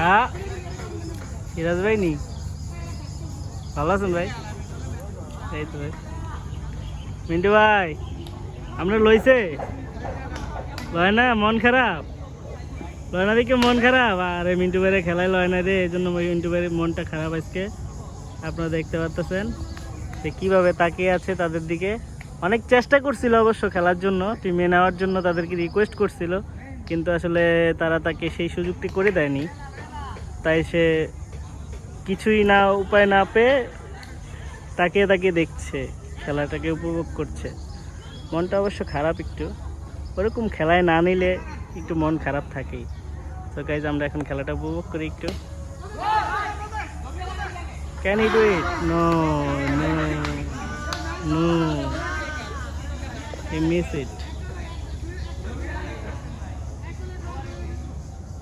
হ্যাঁ সিরাজ ভাই নি ভালো আছেন ভাই? এই তো ভাই। মিন্টু ভাই আপনার লইছে লয় না? মন খারাপ? লয় না দেখে মন খারাপ? আরে মিন্টু ভাইয়ের খেলায় লয় না রে, এই জন্য মিন্টু ভাইয়ের মনটা খারাপ আজকে। আপনারা দেখতে পাচ্ছেন যে কীভাবে তাকিয়ে আছে তাদের দিকে। অনেক চেষ্টা করছিল অবশ্য খেলার জন্য, টিমে নেওয়ার জন্য তাদেরকে রিকোয়েস্ট করছিল, কিন্তু আসলে তারা তাকে সেই সুযোগটি করে দেয়নি। তাই সে কিছুই না উপায় না পেয়ে তাকিয়ে তাকিয়ে দেখছে, খেলাটাকে উপভোগ করছে। মনটা অবশ্য খারাপ একটু, ওরকম খেলায় না নিলে একটু মন খারাপ থাকেই। তো গাইজ আমরা এখন খেলাটা উপভোগ করি একটু। Can I do it? No no no, he miss it.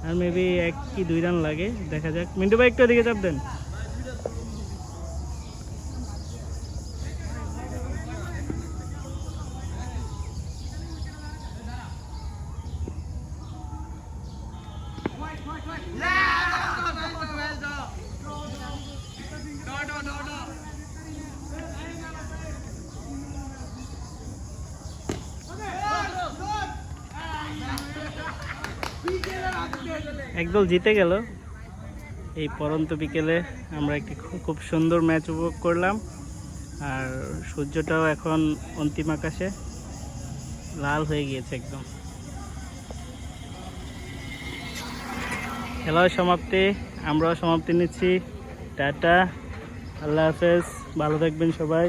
আর মেবি 1 কি 2 রান লাগে, দেখা যাক। মিন্টু ভাই একটু এদিকে চাপ দেন। একদল জিতে গেল। এই পরন্ত বিকেলে আমরা একটি খুব সুন্দর ম্যাচ উপভোগ করলাম। আর সূর্যটাও এখন অন্তিম আকাশে লাল হয়ে গিয়েছে একদম। খেলার সমাপ্তি, আমরাও সমাপ্তি নিচ্ছি। টাটা, আল্লাহ হাফেজ, ভালো থাকবেন সবাই।